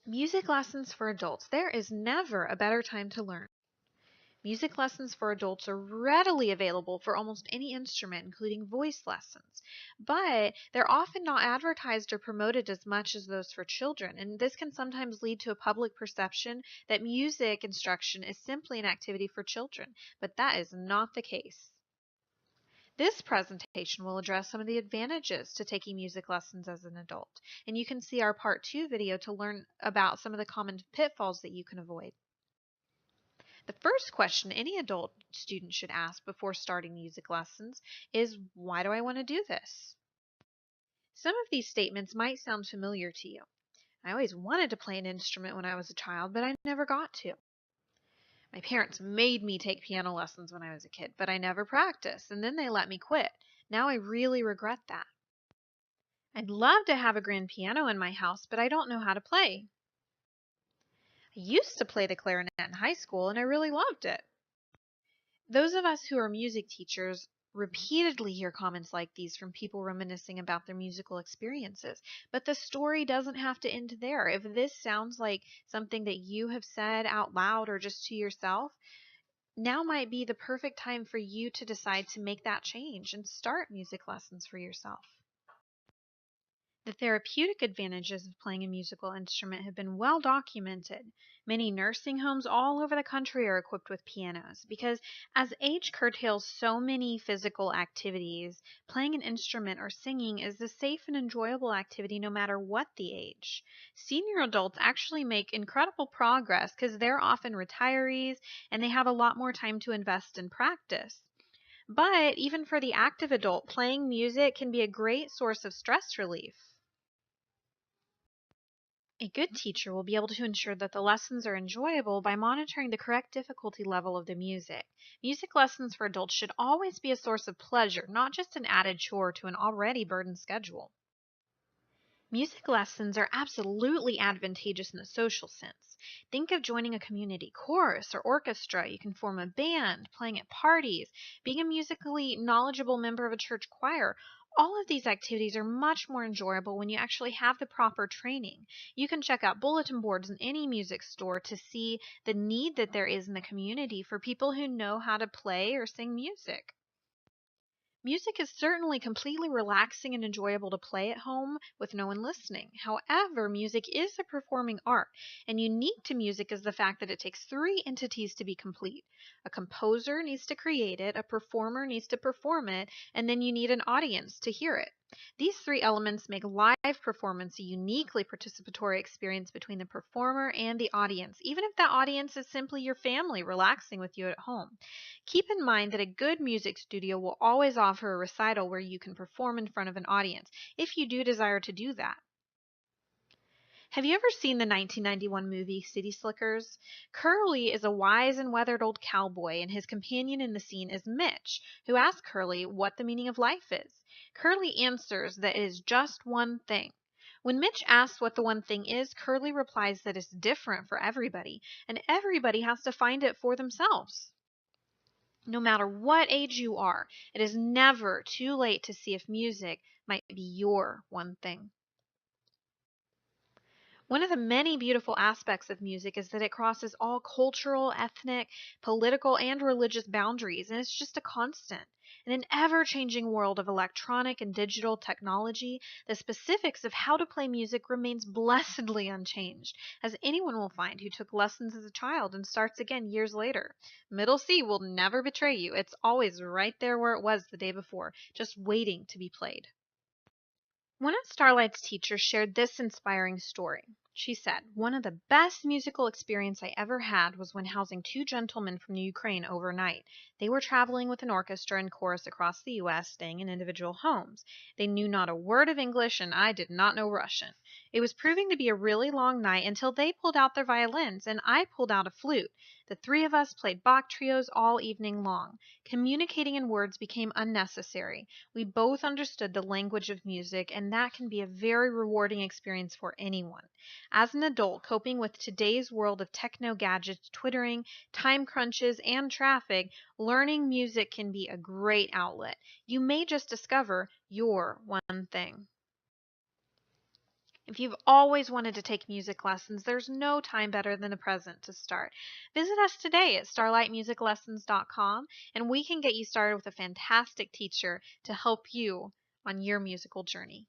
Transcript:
Music lessons for adults. There is never a better time to learn. Music lessons for adults are readily available for almost any instrument, including voice lessons. But they're often not advertised or promoted as much as those for children, and this can sometimes lead to a public perception that music instruction is simply an activity for children, but that is not the case. This presentation will address some of the advantages to taking music lessons as an adult, and you can see our Part 2 video to learn about some of the common pitfalls that you can avoid. The first question any adult student should ask before starting music lessons is, why do I want to do this? Some of these statements might sound familiar to you. I always wanted to play an instrument when I was a child, but I never got to. My parents made me take piano lessons when I was a kid, but I never practiced, and then they let me quit. Now I really regret that. I'd love to have a grand piano in my house, but I don't know how to play. I used to play the clarinet in high school, and I really loved it. Those of us who are music teachers repeatedly hear comments like these from people reminiscing about their musical experiences. But the story doesn't have to end there. If this sounds like something that you have said out loud or just to yourself, now might be the perfect time for you to decide to make that change and start music lessons for yourself. The therapeutic advantages of playing a musical instrument have been well documented. Many nursing homes all over the country are equipped with pianos because as age curtails so many physical activities, playing an instrument or singing is a safe and enjoyable activity no matter what the age. Senior adults actually make incredible progress because they're often retirees and they have a lot more time to invest in practice. But even for the active adult, playing music can be a great source of stress relief. A good teacher will be able to ensure that the lessons are enjoyable by monitoring the correct difficulty level of the music. Music lessons for adults should always be a source of pleasure, not just an added chore to an already burdened schedule. Music lessons are absolutely advantageous in a social sense. Think of joining a community chorus or orchestra. You can form a band, playing at parties, being a musically knowledgeable member of a church choir. All of these activities are much more enjoyable when you actually have the proper training. You can check out bulletin boards in any music store to see the need that there is in the community for people who know how to play or sing music. Music is certainly completely relaxing and enjoyable to play at home with no one listening. However, music is a performing art, and unique to music is the fact that it takes three entities to be complete. A composer needs to create it, a performer needs to perform it, and then you need an audience to hear it. These three elements make live performance a uniquely participatory experience between the performer and the audience, even if that audience is simply your family relaxing with you at home. Keep in mind that a good music studio will always offer a recital where you can perform in front of an audience, if you do desire to do that. Have you ever seen the 1991 movie City Slickers? Curly is a wise and weathered old cowboy, and his companion in the scene is Mitch, who asks Curly what the meaning of life is. Curly answers that it is just one thing. When Mitch asks what the one thing is, Curly replies that it's different for everybody, and everybody has to find it for themselves. No matter what age you are, it is never too late to see if music might be your one thing. One of the many beautiful aspects of music is that it crosses all cultural, ethnic, political, and religious boundaries, and it's just a constant. In an ever-changing world of electronic and digital technology, the specifics of how to play music remains blessedly unchanged, as anyone will find who took lessons as a child and starts again years later. Middle C will never betray you. It's always right there where it was the day before, just waiting to be played. One of Starlight's teachers shared this inspiring story. She said, "One of the best musical experience I ever had was when housing two gentlemen from the Ukraine overnight. They were traveling with an orchestra and chorus across the U.S., staying in individual homes. They knew not a word of English, and I did not know Russian. It was proving to be a really long night until they pulled out their violins, and I pulled out a flute. The three of us played Bach trios all evening long. Communicating in words became unnecessary. We both understood the language of music, and that can be a very rewarding experience for anyone. As an adult, coping with today's world of techno gadgets, twittering, time crunches, and traffic, learning music can be a great outlet. You may just discover your one thing." If you've always wanted to take music lessons, there's no time better than the present to start. Visit us today at starlightmusiclessons.com and we can get you started with a fantastic teacher to help you on your musical journey.